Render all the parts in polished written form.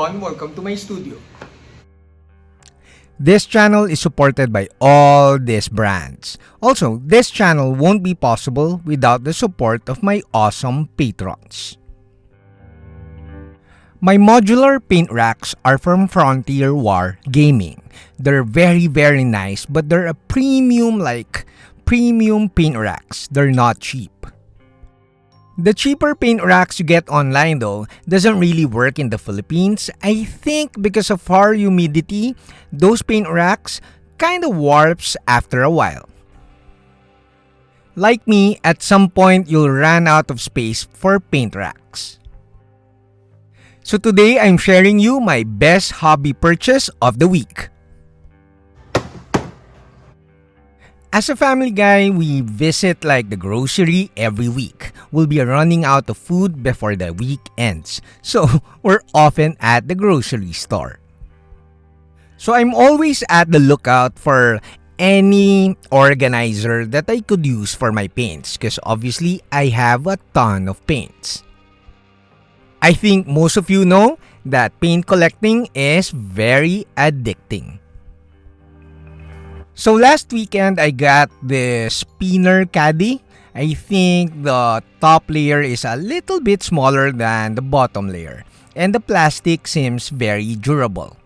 Don, welcome to my studio. This channel is supported by all these brands. Also, this channel won't be possible without the support of my awesome patrons. My modular paint racks are from Frontier War Gaming. They're very nice, but they're a premium paint racks. They're not cheap. The cheaper paint racks you get online though doesn't really work in the Philippines. I think because of our humidity, those paint racks kinda warps after a while. Like me, at some point you'll run out of space for paint racks. So today I'm sharing you my best hobby purchase of the week. As a family guy, we visit like the grocery every week. We'll be running out of food before the week ends. So we're often at the grocery store. So I'm always at the lookout for any organizer that I could use for my paints because obviously I have a ton of paints. I think most of you know that paint collecting is very addicting. So last weekend, I got the spinner caddy. I think the top layer is a little bit smaller than the bottom layer. And the plastic seems very durable.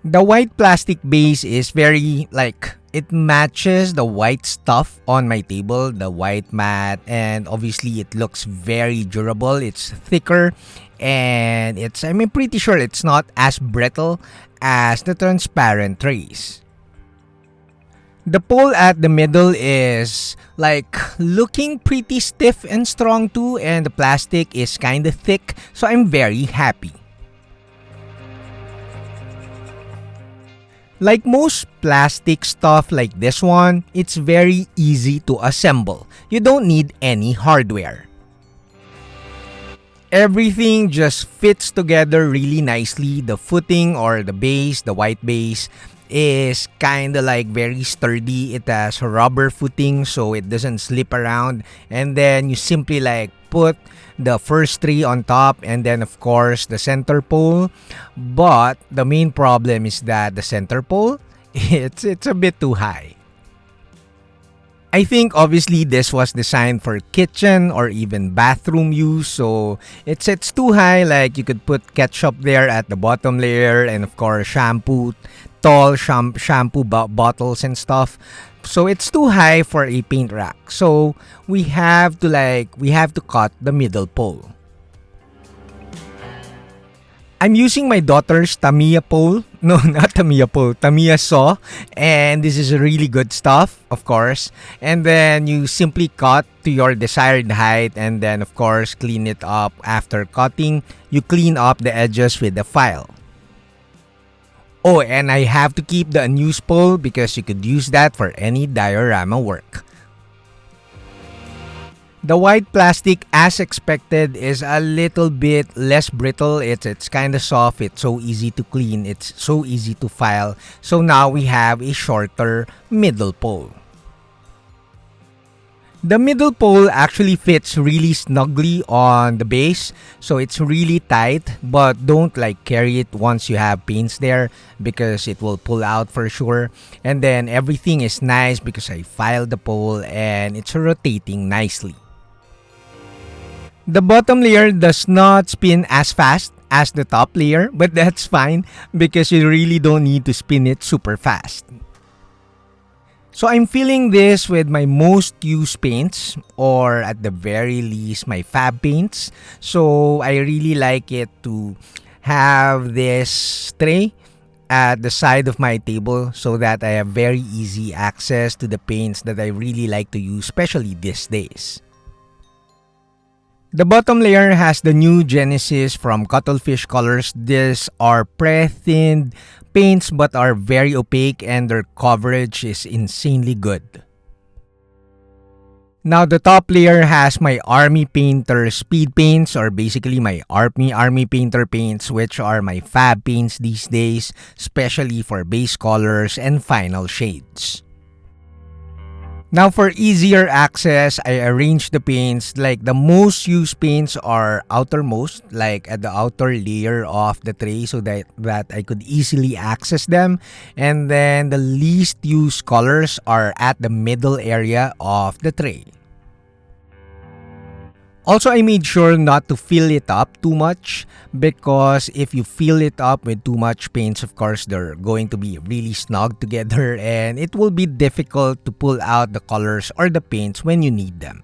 The white plastic base is it matches the white stuff on my table, the white mat, and obviously it looks very durable. It's thicker and I'm pretty sure it's not as brittle as the transparent trays. The pole at the middle is looking pretty stiff and strong too, and the plastic is kinda thick, so I'm very happy. Like most plastic stuff like this one, it's very easy to assemble. You don't need any hardware. Everything just fits together really nicely. The footing or the base, the white base, is kinda very sturdy. It has rubber footing so it doesn't slip around. And then you simply put the first tray on top and then of course the center pole. But the main problem is that the center pole, it's a bit too high. I think obviously this was designed for kitchen or even bathroom use, so it's too high. You could put ketchup there at the bottom layer and of course tall shampoo bottles and stuff. So it's too high for a paint rack. So we have to cut the middle pole. I'm using my daughter's Tamiya pole. No, not Tamiya pole. Tamiya saw. And this is really good stuff, of course. And then you simply cut to your desired height and then, of course, clean it up. After cutting, you clean up the edges with a file. Oh, and I have to keep the unused pole because you could use that for any diorama work. The white plastic, as expected, is a little bit less brittle. It's kind of soft. It's so easy to clean. It's so easy to file. So now we have a shorter middle pole. The middle pole actually fits really snugly on the base. So it's really tight. But don't carry it once you have paints there because it will pull out for sure. And then everything is nice because I filed the pole and it's rotating nicely. The bottom layer does not spin as fast as the top layer, but that's fine because you really don't need to spin it super fast. So I'm filling this with my most used paints, or at the very least my fab paints. So I really like it to have this tray at the side of my table so that I have very easy access to the paints that I really like to use, especially these days. The bottom layer has the new Genesis from Cuttlefish Colors. These are pre-thinned paints but are very opaque and their coverage is insanely good. Now the top layer has my Army Painter speed paints, or basically my Army Painter paints, which are my fab paints these days, especially for base colors and final shades. Now for easier access, I arranged the paints like the most used paints are outermost, like at the outer layer of the tray so that I could easily access them. And then the least used colors are at the middle area of the tray. Also, I made sure not to fill it up too much because if you fill it up with too much paints, of course, they're going to be really snug together and it will be difficult to pull out the colors or the paints when you need them.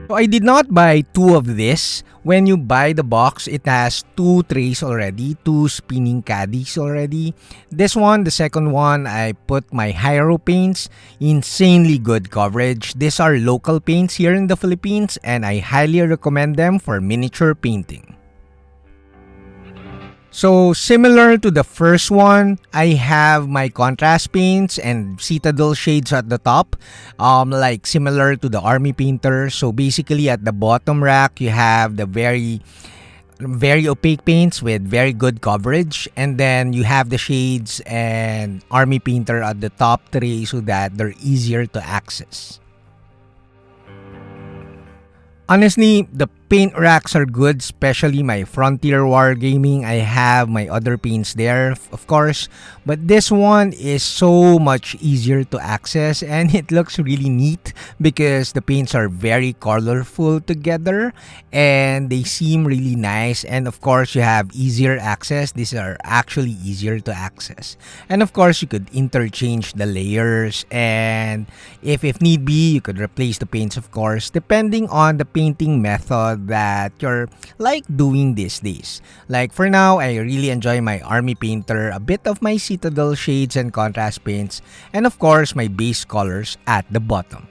So I did not buy two of this. When you buy the box, it has two trays already, two spinning caddies already. This one, the second one, I put my Hyro paints. Insanely good coverage. These are local paints here in the Philippines and I highly recommend them for miniature painting. So similar to the first one, I have my contrast paints and citadel shades at the top, like similar to the army painter. So basically at the bottom rack, you have the very opaque paints with very good coverage, and then you have the shades and army painter at the top tray so that they're easier to access. Honestly, the paint racks are good, especially my Frontier Wargaming. I have my other paints there, of course, but this one is so much easier to access and it looks really neat because the paints are very colorful together and they seem really nice. And of course, you have easier access. These are actually easier to access. And of course, you could interchange the layers, and if need be, you could replace the paints, of course, depending on the painting method that you're like doing these days. Like for now, I really enjoy my army painter, a bit of my citadel shades and contrast paints, and of course my base colors at the bottom.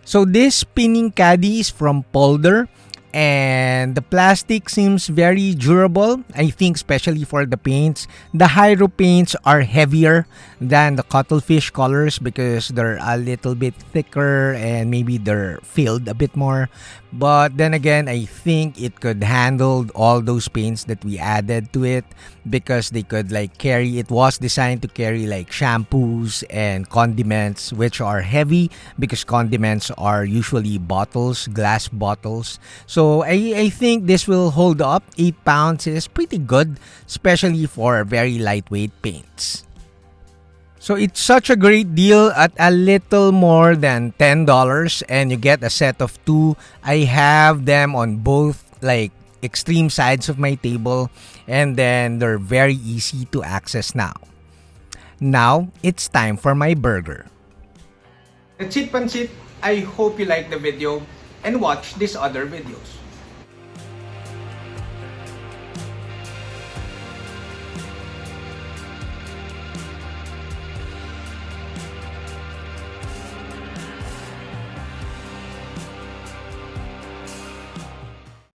So this spinning caddy is from Polder, and the plastic seems very durable. I think especially for the paints. The Hyro paints are heavier than the cuttlefish colors because they're a little bit thicker and maybe they're filled a bit more. But then again, I think it could handle all those paints that we added to it because they could like carry, it was designed to carry like shampoos and condiments, which are heavy because condiments are usually bottles, glass bottles. So I think this will hold up. 8 pounds is pretty good, especially for very lightweight paints. So it's such a great deal at a little more than $10 and you get a set of two. I have them on both like extreme sides of my table and then they're very easy to access now. Now, it's time for my burger. That's it, Pansit. I hope you liked the video and watch these other videos.